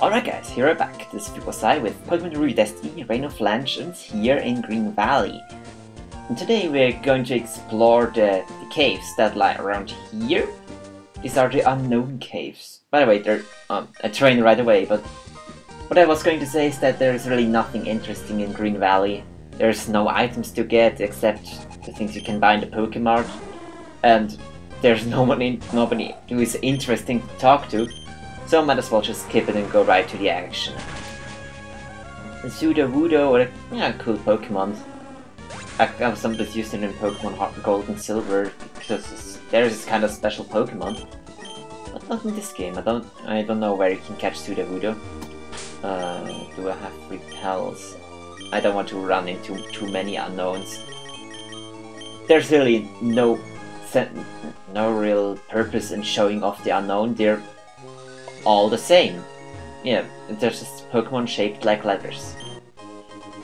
Alright guys, here we're back. This was I with Pokemon Ruby Destiny, Reign of Legends here in Green Valley. And today we're going to explore the caves that lie around here. These are the unknown caves. By the way, they're a train right away, but what I was going to say is that there's really nothing interesting in Green Valley. There's no items to get except the things you can buy in the Pokemart. And there's nobody who is interesting to talk to. So I might as well just skip it and go right to the action. The Sudowoodo, or a cool Pokemon. I sometimes used it in Pokemon Gold and Silver because there's this kind of special Pokemon. But not in this game. I don't know where you can catch Sudowoodo. Do I have repels? I don't want to run into too many unknowns. There's really no real purpose in showing off the unknown. They're all the same. Yeah, they're just Pokemon shaped like letters.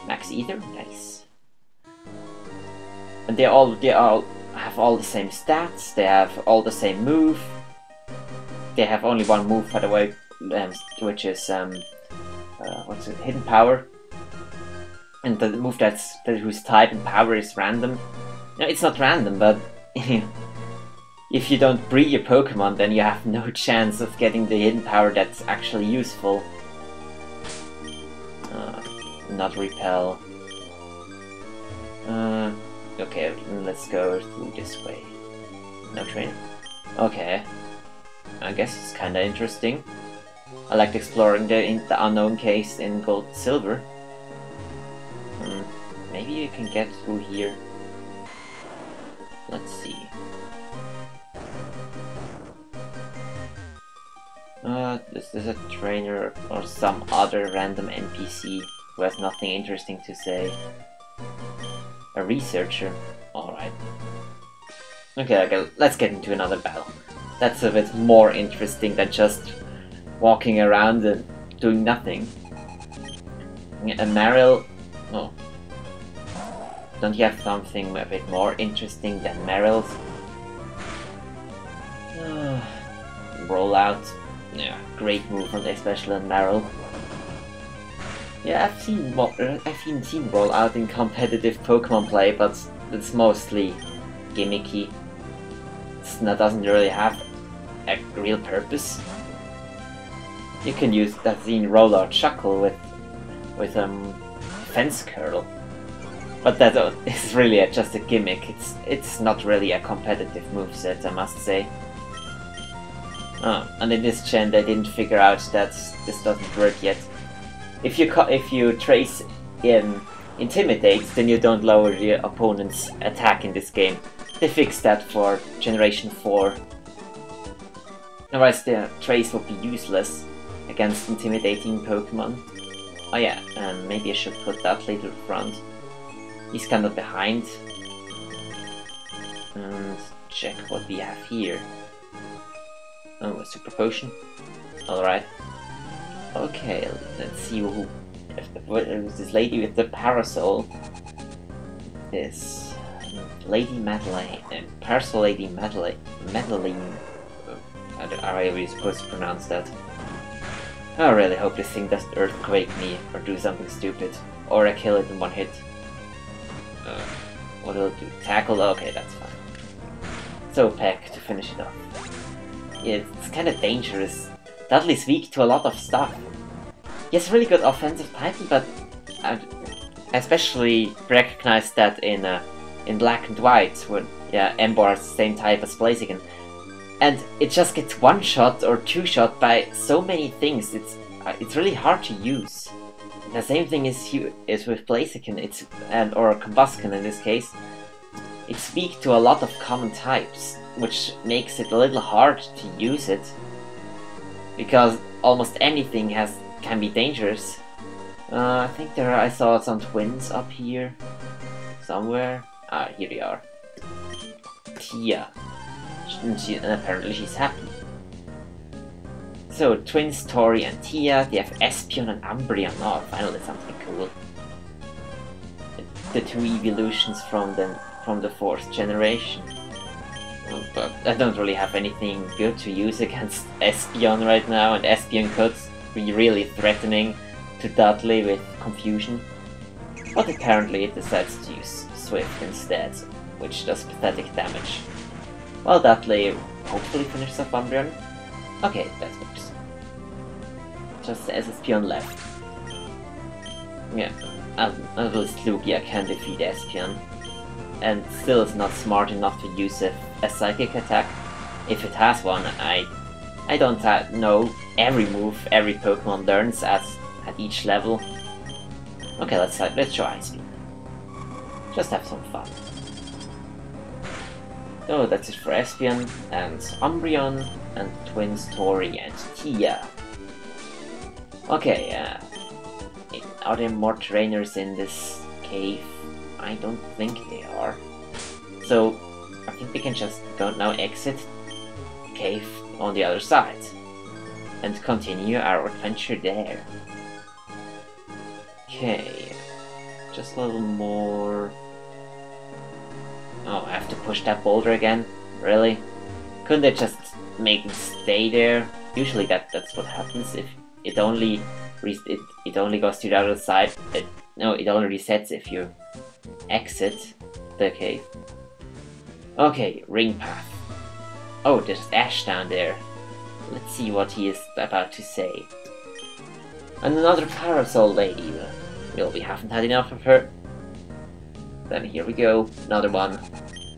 Max Ether, nice. And they all have all the same stats. They have all the same move. They have only one move, by the way, which is what's it? Hidden Power. And the move whose type and power is random. No, it's not random, but if you don't breed your Pokemon, then you have no chance of getting the hidden power that's actually useful. Not repel. Okay, let's go through this way. No train. Okay. I guess it's kinda interesting. I liked exploring the unknown caves in Gold and Silver. Maybe you can get through here. Let's see. This is a trainer or some other random NPC who has nothing interesting to say. A researcher. Alright. Okay, let's get into another battle. That's a bit more interesting than just walking around and doing nothing. A Marill. Oh. Don't you have something a bit more interesting than Marill's? Rollout. Yeah, great move on especially on Marill. Yeah, I've seen Rollout in competitive Pokemon play, but it's mostly gimmicky. It doesn't really have a real purpose. You can use that in Rollout Chuckle with Fence Curl, but that is really just a gimmick. It's not really a competitive moveset, I must say. And in this gen they didn't figure out that this doesn't work yet. If you trace Intimidate, then you don't lower the opponent's attack in this game. They fixed that for Generation 4. Otherwise the trace would be useless against intimidating Pokemon. Oh yeah, maybe I should put that later front. He's kind of behind. And check what we have here. Oh, a Super Potion. Alright. Okay, let's see who... this lady with the Parasol is Lady Madeline. Parasol Lady Madeline. How are you supposed to pronounce that? I really hope this thing doesn't earthquake me or do something stupid. Or I kill it in one hit. What will it do? Tackle? Okay, that's fine. So Peck to finish it off. Yeah, it's kinda dangerous. Dudley's weak to a lot of stuff. He has really good offensive typing, but I especially recognized that in Black and White, when Ember has the same type as Blaziken. And it just gets one-shot or two-shot by so many things, it's really hard to use. The same thing is with Blaziken, or Combusken in this case. It's weak to a lot of common types, which makes it a little hard to use it, because almost anything can be dangerous. I think I saw some twins up here somewhere. Ah, here they are. Tia. And apparently she's happy. So, twins Tori and Tia, they have Espeon and Umbreon. Oh, finally something cool. The two evolutions from the 4th generation. But I don't really have anything good to use against Espeon right now, and Espeon could be really threatening to Dudley with confusion. But apparently it decides to use Swift instead, which does pathetic damage. While Dudley hopefully finishes off Umbreon. Okay, that works. Just the Espion left. Yeah, at least Lugia can defeat Espion. And still is not smart enough to use a psychic attack. If it has one, I don't know every move every Pokemon learns at each level. Okay, let's try Ice Beam. Just have some fun. So that's it for Espion and Umbreon and Twins Tori and Tia. Okay, are there more trainers in this cave? I don't think they are. So I think we can just now exit the cave on the other side and continue our adventure there. Okay, just a little more. Oh, I have to push that boulder again? Really? Couldn't they just make it stay there? Usually that's what happens. If it only goes to the other side. No, it only resets if you exit the cave. Okay, ring path. Oh, there's Ash down there. Let's see what he is about to say. And another Parasol Lady. Well, we haven't had enough of her. Then here we go, another one.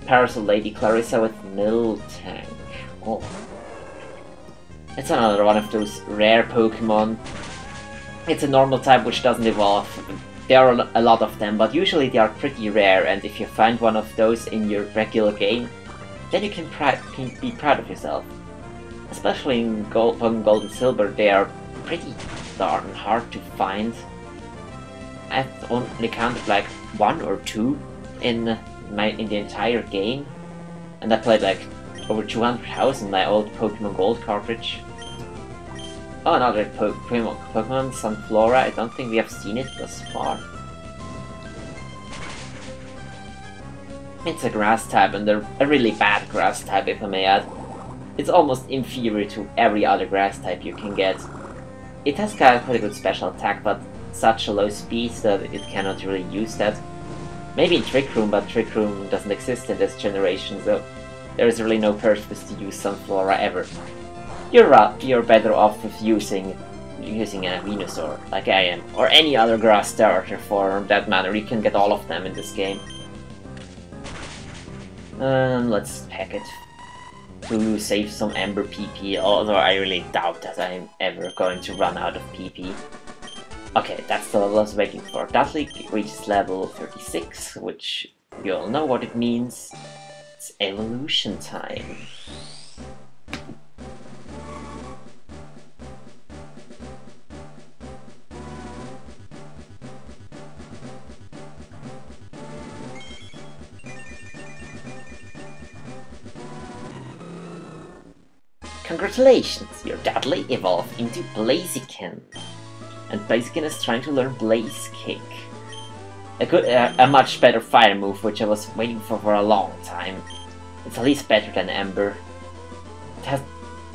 Parasol Lady Clarissa with Miltank. Oh. It's another one of those rare Pokemon. It's a normal type which doesn't evolve. There are a lot of them, but usually they are pretty rare, and if you find one of those in your regular game, then you can be proud of yourself. Especially in Pokemon Gold and Silver, they are pretty darn hard to find. I've only counted like 1 or 2 in the entire game, and I played like over 200 hours in my old Pokemon Gold cartridge. Oh, another Pokemon, Sunflora. I don't think we have seen it thus far. It's a grass type, and a really bad grass type, if I may add. It's almost inferior to every other grass type you can get. It has quite a good special attack, but such a low speed that it cannot really use that. Maybe in Trick Room, but Trick Room doesn't exist in this generation, so there is really no purpose to use Sunflora ever. You're better off with using a Venusaur, like I am, or any other grass starter for that matter. You can get all of them in this game. Let's pack it to save some Ember PP, although I really doubt that I'm ever going to run out of PP. Okay, that's the level I was waiting for. Dudley reaches level 36, which you all know what it means. It's evolution time. Congratulations, your Dudley evolved into Blaziken. And Blaziken is trying to learn Blaze Kick. A much better fire move, which I was waiting for a long time. It's at least better than Ember. It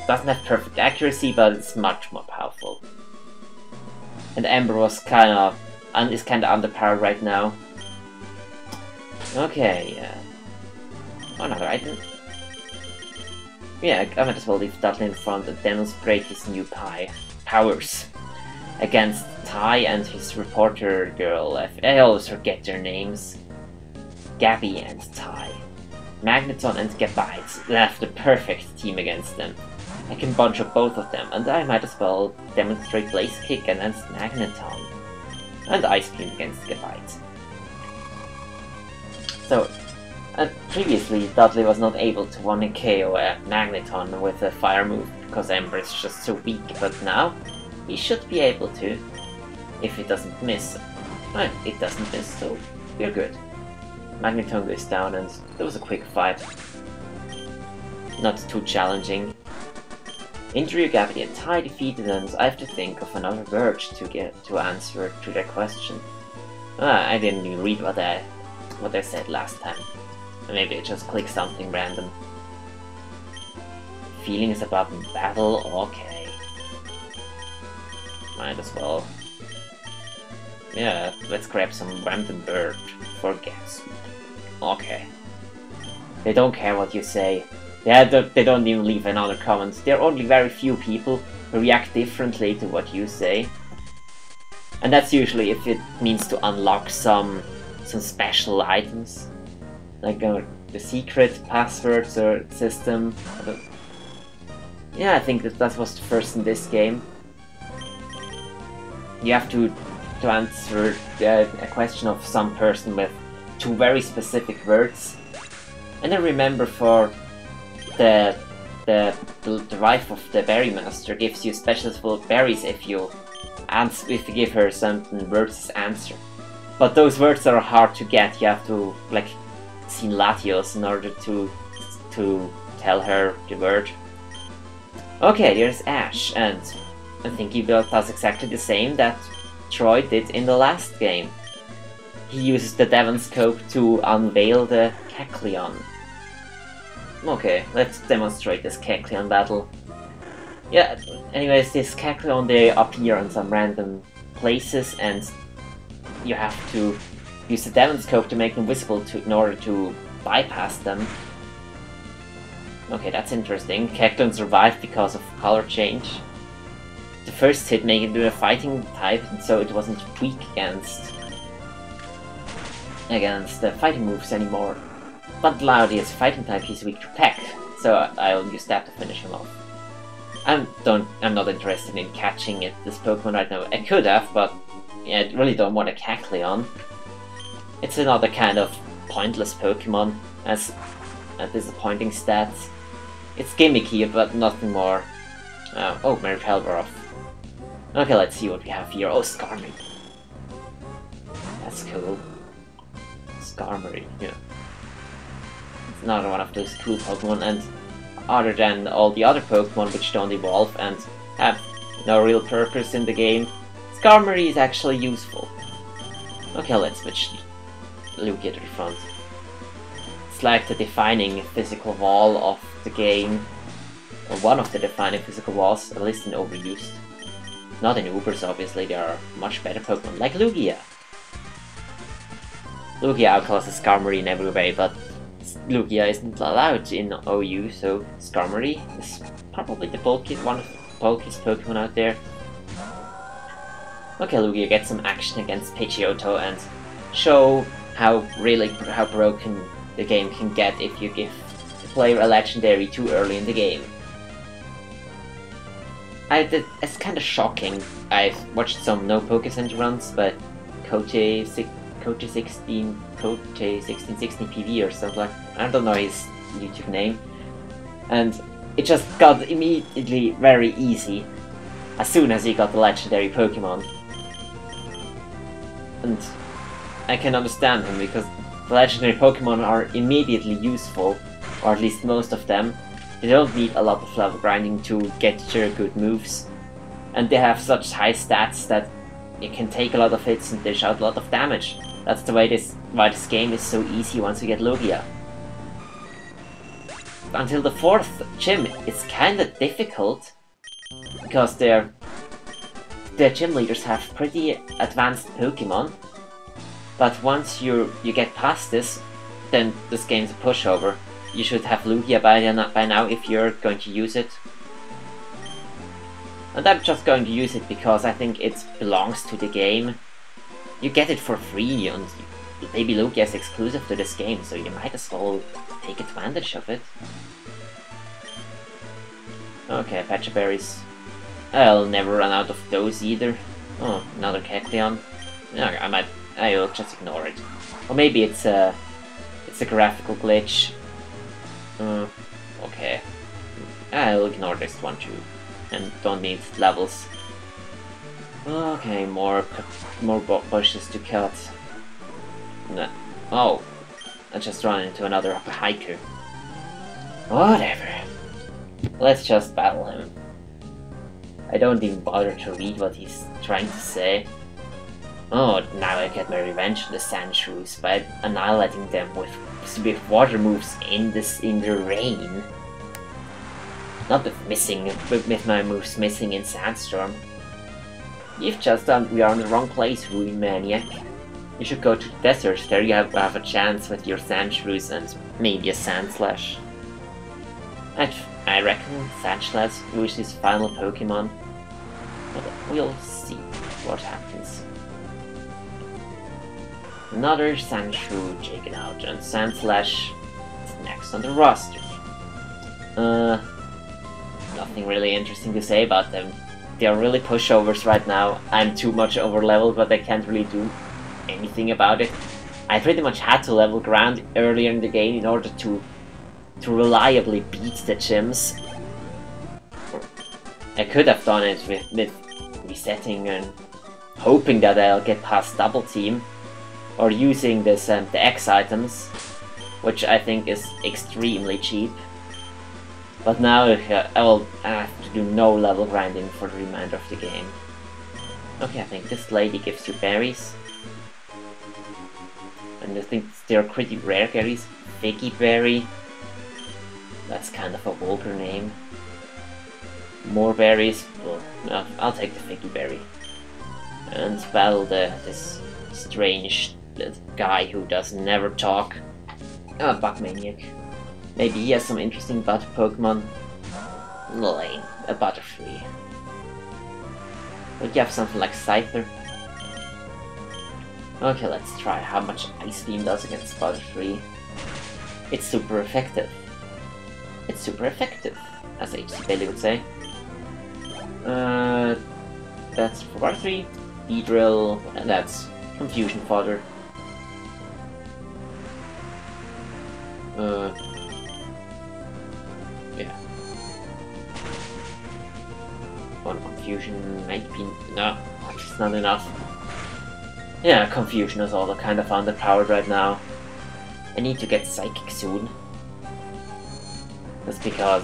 doesn't have perfect accuracy, but it's much more powerful. And Ember was is kinda underpowered right now. Okay, another item. Yeah, I might as well leave Dudley in front and demonstrate his new powers against Ty and his reporter girl. I always forget their names. Gabby and Ty. Magneton and Gabite. That's the perfect team against them. I can bunch up both of them, and I might as well demonstrate Blaze Kick against Magneton. And Ice Beam against Gabite. So, previously, Dudley was not able to 1 KO Magneton with a fire move because Ember is just so weak, but now he should be able to, if it doesn't miss. Well, it doesn't miss, so we're good. Magneton goes down, and there was a quick fight. Not too challenging. Injury Gabby and Ty defeated, and I have to think of another word to answer to their question. I didn't even read what I said last time. Maybe I just clicked something random. Feelings about battle? Okay. Might as well. Yeah, let's grab some random bird for guess. Okay. They don't care what you say. They don't even leave another comment. There are only very few people who react differently to what you say. And that's usually if it means to unlock some special items. Like the secret passwords or system. Yeah, I think that was the first in this game. You have to answer a question of some person with 2 very specific words. And then remember, for the wife of the berry master gives you special berries if you give her certain words as answer. But those words are hard to get. You have to like see Latios in order to tell her the word. Okay, there's Ash, and I think he does exactly the same that Troy did in the last game. He uses the Devon scope to unveil the Kecleon. Okay, let's demonstrate this Kecleon battle. Yeah, anyways, this Kecleon, they appear on some random places, and you have to use the Devon scope to make them visible in order to bypass them. Okay, that's interesting. Kecleon survived because of color change. The first hit made it into a fighting type, and so it wasn't weak against the fighting moves anymore. But Loudly as a fighting type, he's weak to Peck, so I'll use that to finish him off. I'm not interested in catching this Pokemon right now. I could have, but yeah, I really don't want a Kecleon. It's another kind of pointless Pokemon, as disappointing stats. It's gimmicky, but nothing more. Oh, Mary Pelvaroff. Okay, let's see what we have here. Oh, Skarmory. That's cool. Skarmory, yeah. It's another one of those cool Pokemon, and other than all the other Pokemon which don't evolve and have no real purpose in the game, Skarmory is actually useful. Okay, let's switch Lugia to the front. It's like the defining physical wall of the game, or one of the defining physical walls, at least in Overused. Not in Ubers, obviously, there are much better Pokemon, like Lugia. Lugia outclasses Skarmory in every way, but Lugia isn't allowed in OU, so Skarmory is probably one of the bulkiest Pokemon out there. Okay, Lugia gets some action against Pidgeotto and show how broken the game can get if you give the player a legendary too early in the game. It's kind of shocking. I've watched some No Poke Center runs, but Kote 1616 PV or something like that. I don't know his YouTube name. And it just got immediately very easy as soon as he got the legendary Pokemon. And I can understand him, because the legendary Pokemon are immediately useful, or at least most of them. They don't need a lot of level grinding to get your good moves, and they have such high stats that you can take a lot of hits and dish out a lot of damage. That's the way why this game is so easy once you get Lugia. Until the 4th gym, it's kinda difficult, because their gym leaders have pretty advanced Pokemon. But once you get past this, then this game's a pushover. You should have Lugia by now if you're going to use it. And I'm just going to use it because I think it belongs to the game. You get it for free, and Baby Lugia is exclusive to this game, so you might as well take advantage of it. Okay, Patcha Berries. I'll never run out of those either. Oh, another Kecleon. No, I'll just ignore it. Or maybe it's a graphical glitch. Okay. I'll ignore this one too, and don't need levels. Okay, more bushes to cut. No. Oh, I just ran into another hiker. Whatever. Let's just battle him. I don't even bother to read what he's trying to say. Oh, now I get my revenge on the Sandshrews by annihilating them with water moves in the rain. Not with my moves missing in Sandstorm. You've just done. We are in the wrong place, Ruin Maniac. You should go to the desert. There you have a chance with your Sandshrews and maybe a Sandslash. I reckon Sandslash will his final Pokemon. But we'll see what happens. Another Sandshrew taken out, and Sandslash is next on the roster. Nothing really interesting to say about them. They are really pushovers right now. I'm too much over-leveled, but I can't really do anything about it. I pretty much had to level ground earlier in the game in order to reliably beat the gyms. I could have done it with resetting and hoping that I'll get past double team, or using this the X items, which I think is extremely cheap. But now I will have to do no level grinding for the remainder of the game. Okay, I think this lady gives you berries. And I think they're pretty rare berries. Figgy Berry. That's kind of a vulgar name. More berries. Well, no, I'll take the Figgy Berry. And battle this strange guy who does never talk. Bug Maniac. Maybe he has some interesting butter Pokemon. Lame. A Butterfree. Would you have something like Scyther? Okay, let's try how much Ice Beam does against Butterfree. It's super effective. It's super effective, as HC Bailey would say. That's for Butterfree. Beedrill, and that's Confusion Fodder. Yeah. One Confusion might be... no, it's not enough. Yeah, Confusion is all kind of underpowered right now. I need to get Psychic soon. That's because,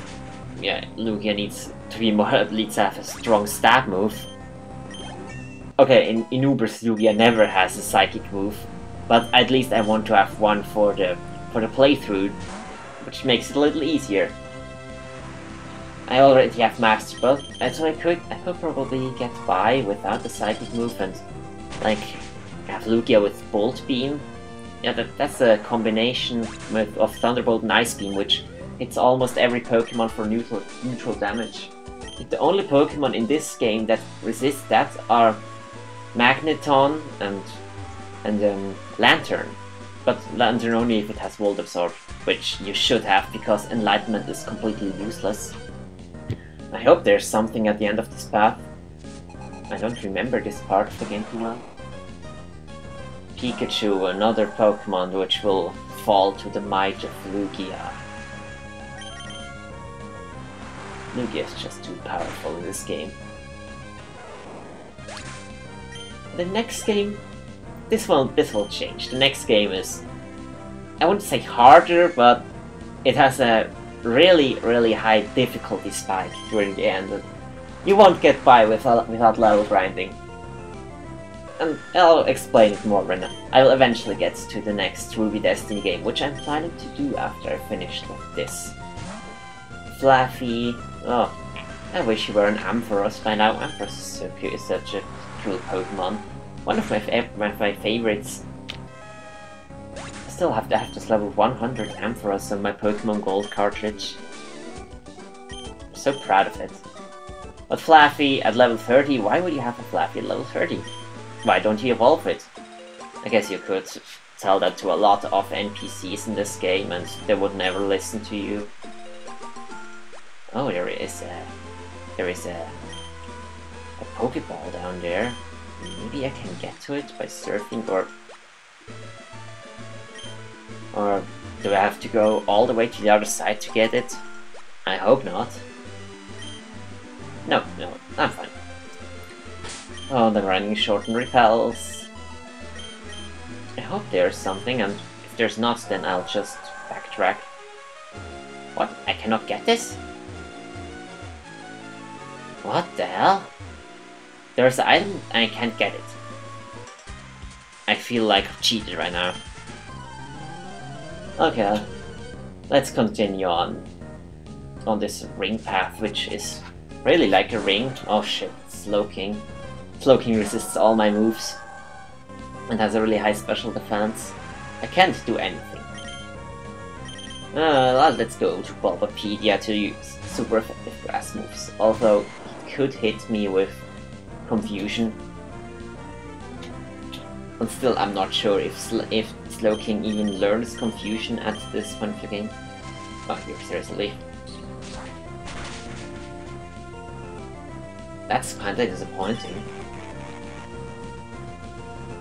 yeah, Lugia needs to be more, at least have a strong stab move. Okay, in Uber's Lugia never has a Psychic move, but at least I want to have one for the playthrough, which makes it a little easier. I already have Master Ball, so I could probably get by without the Psychic move and like have Lugia with Bolt Beam. Yeah, that's a combination of Thunderbolt and Ice Beam, which hits almost every Pokemon for neutral damage. The only Pokemon in this game that resist that are Magneton and Lantern. But Lantern only if it has Volt Absorb, which you should have because Enlightenment is completely useless. I hope there's something at the end of this path. I don't remember this part of the game too well. Pikachu, another Pokemon which will fall to the might of Lugia. Lugia is just too powerful in this game. The next game, this will change. The next game is, I wouldn't say harder, but it has a really high difficulty spike during the end. And you won't get by without level grinding. And I'll explain it more when I will eventually get to the next Ruby Destiny game, which I'm planning to do after I finish with this. Flaffy. Oh, I wish you were an Ampharos by now. Ampharos is so cute, it's such a cool Pokemon. One of my favorites. I still have to have this level 100 Ampharos on my Pokemon Gold cartridge. I'm so proud of it. But Flaffy at level 30, why would you have a Flaffy at level 30? Why don't you evolve it? I guess you could tell that to a lot of NPCs in this game and they would never listen to you. Oh, there is a Pokeball down there. Maybe I can get to it by surfing, or do I have to go all the way to the other side to get it? I hope not. No, I'm fine. Oh, the running short and repels. I hope there's something, and if there's not, then I'll just backtrack. What? I cannot get this? What the hell? There's an item and I can't get it. I feel like I've cheated right now. Okay, let's continue on this ring path, which is really like a ring. Oh shit, Slowking. Slowking resists all my moves and has a really high special defense. I can't do anything. Let's go to Bulbapedia to use super effective grass moves. Although it could hit me with Confusion. But still, I'm not sure if Slowking even learns Confusion at this point of the game. Oh, here, seriously. That's kinda disappointing.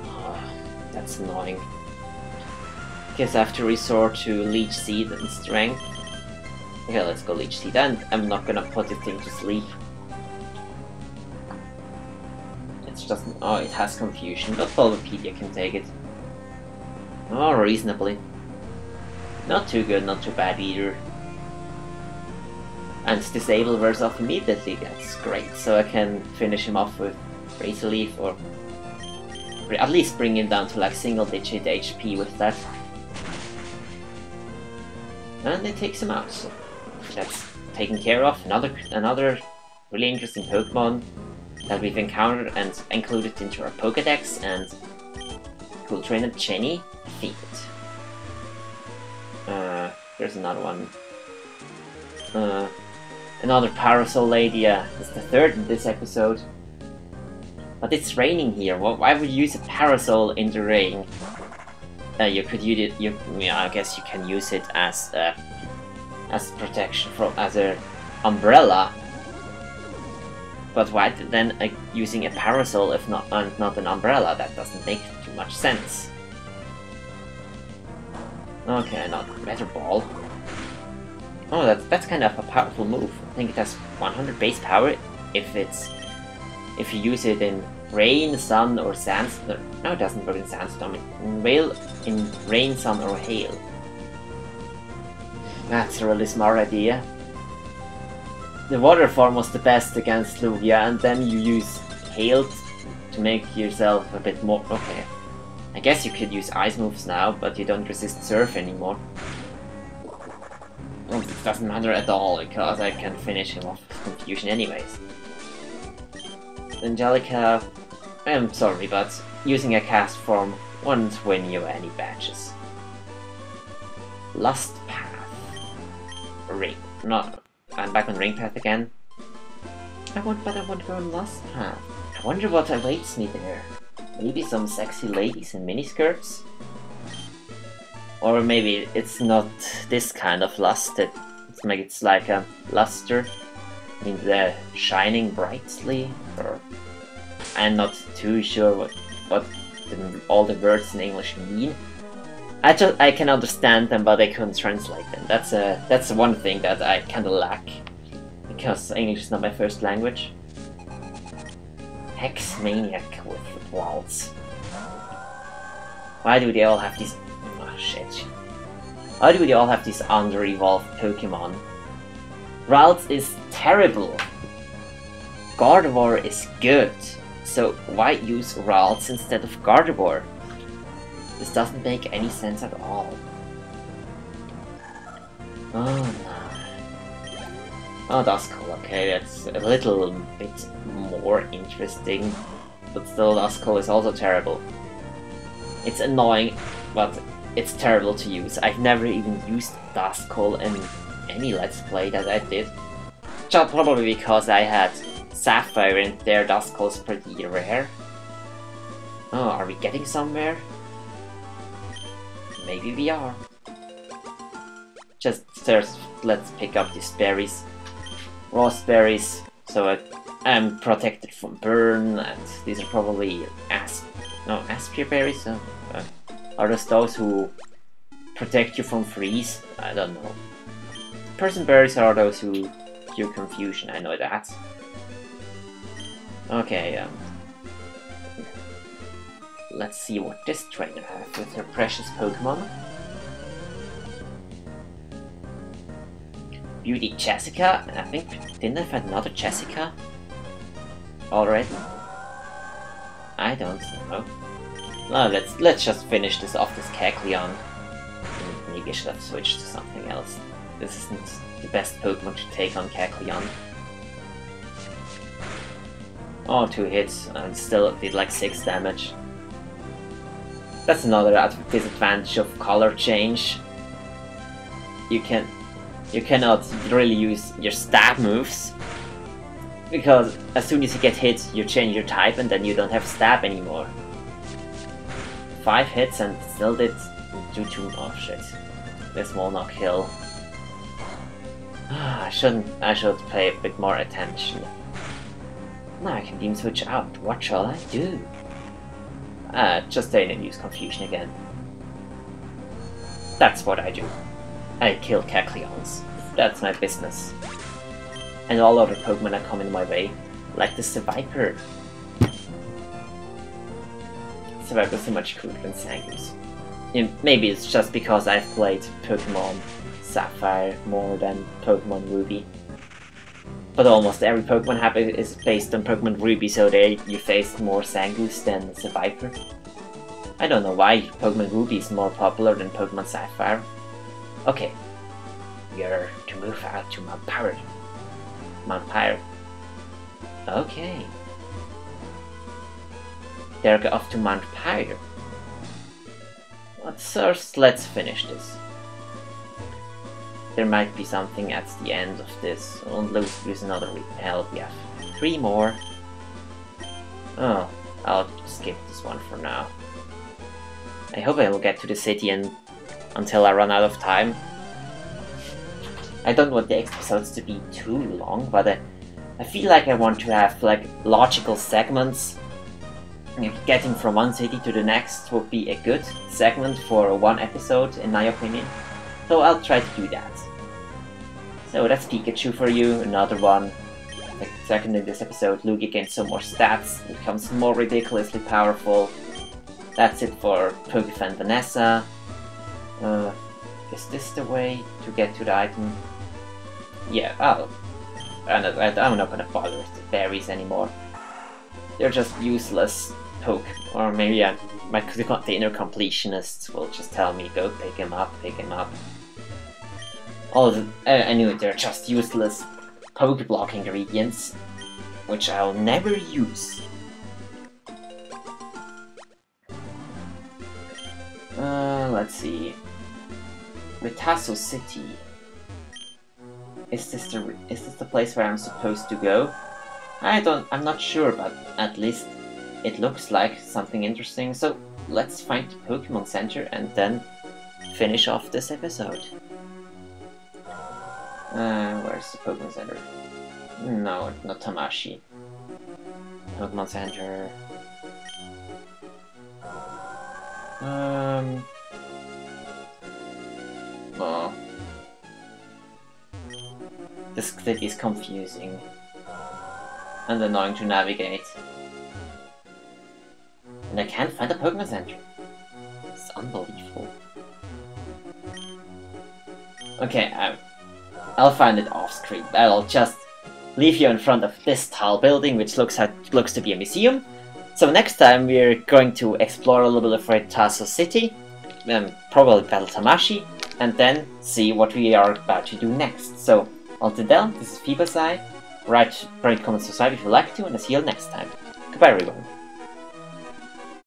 Oh, that's annoying. Guess I have to resort to Leech Seed and Strength. Okay, let's go Leech Seed, and I'm not gonna put the thing to sleep. It's just... oh, it has Confusion, but Bulbapedia can take it. Oh, reasonably. Not too good, not too bad either. And Disable wears off immediately, that's great. So I can finish him off with Razor Leaf, or at least bring him down to like single-digit HP with that. And it takes him out, so that's taken care of. Another really interesting Pokemon that we've encountered and included into our Pokédex, and cool trainer Jenny defeated. There's another one. Another Parasol Lady, it's the third in this episode. But it's raining here, why would you use a Parasol in the rain? You could use it, I guess you can use it as protection as an umbrella. But why then using a Parasol if not an umbrella? That doesn't make too much sense. Okay, not Weather Ball. Oh, that's kind of a powerful move. I think it has 100 base power if you use it in rain, sun, or sandstorm. No, it doesn't work in sandstorm. In rain, sun, or hail. That's a really smart idea. The water form was the best against Lugia, and then you use hail to make yourself a bit more... okay. I guess you could use ice moves now, but you don't resist surf anymore. Well, it doesn't matter at all, because I can finish him off with Confusion anyways. Angelica, I'm sorry, but using a cast form won't win you any badges. Lust Path. Ring. Not. I'm back on Ring Path again. But I want to go on Lust Path. I wonder what awaits me there. Maybe some sexy ladies in miniskirts? Or maybe it's not this kind of lust, it's like a luster in the shining brightly, or I'm not too sure what all the words in English mean. I can understand them, but I couldn't translate them. That's one thing that I kinda lack, because English is not my first language. Hex Maniac with Waltz. Why do they all have these... oh shit. Why do they all have these under-evolved Pokemon? Ralts is terrible. Gardevoir is good. So why use Ralts instead of Gardevoir? This doesn't make any sense at all. Oh no. Oh, Duskull, okay, that's a little bit more interesting. But still, Duskull is also terrible. It's annoying, but it's terrible to use. I've never even used Duskull in any Let's Play that I did. Just probably because I had Sapphire and their Duskull's pretty rare. Oh, are we getting somewhere? Maybe we are. Just first, let's pick up these berries. Raspberries, so I'm protected from burn, and these are probably Aspia berries? Are those who protect you from freeze? I don't know. Person berries are those who cure confusion, I know that. Okay, let's see what this trainer has with her precious Pokemon. Beauty Jessica, I think, didn't I find another Jessica already? I don't know. No, let's just finish this off, this Kecleon. Maybe I should have switched to something else. This isn't the best Pokemon to take on Kecleon. Oh, 2 hits and still did like 6 damage. That's another disadvantage of color change. You cannot really use your stab moves, because as soon as you get hit, you change your type and then you don't have stab anymore. 5 hits and still did do 2. Oh shit. This will not kill. I should pay a bit more attention. Now I can beam switch out. What shall I do? Just stay and use confusion again. That's what I do. I kill Kecleons. That's my business. And all other Pokemon that come in my way, like the Seviper. Seviper is so much cooler than Zangoose. Maybe it's just because I've played Pokemon Sapphire more than Pokemon Ruby. But almost every Pokemon habit is based on Pokemon Ruby, so there you faced more Zangoose than Seviper. I don't know why Pokemon Ruby is more popular than Pokemon Sapphire. Okay, we are to move out to Mount Pyre. Mount Pyre. Okay. They're off to Mount Pyre. But first, let's finish this. There might be something at the end of this. I'll lose another repel. We have 3 more. Oh, I'll skip this one for now. I hope I will get to the city until I run out of time. I don't want the episodes to be too long, but I feel like I want to have like logical segments. Getting from one city to the next would be a good segment for one episode, in my opinion. So I'll try to do that. So that's Pikachu for you, another one. Like second in this episode, Lugia gains some more stats, becomes more ridiculously powerful. That's it for Pokefan Vanessa. Is this the way to get to the item? Yeah, I'm not gonna bother with the berries anymore. They're just useless poke, or maybe my container completionists will just tell me, go pick him up, pick him up. Anyway, they're just useless poke block ingredients, which I'll never use. Let's see. Retazo City. Is this the place where I'm supposed to go? I'm not sure, but at least it looks like something interesting. So let's find the Pokemon Center and then finish off this episode. Where's the Pokemon Center? No, not Tamashi. Pokemon Center. Oh. This city is confusing and annoying to navigate. And I can't find the Pokemon Center. It's unbelievable. Okay, I'll find it off screen. I'll just leave you in front of this tall building, which looks to be a museum. So next time we're going to explore a little bit of Retazo City, probably battle Tamashi, and then see what we are about to do next. So until then, this is Phoebasai. Write, comment, subscribe if you like to, and I'll see you next time. Goodbye everyone.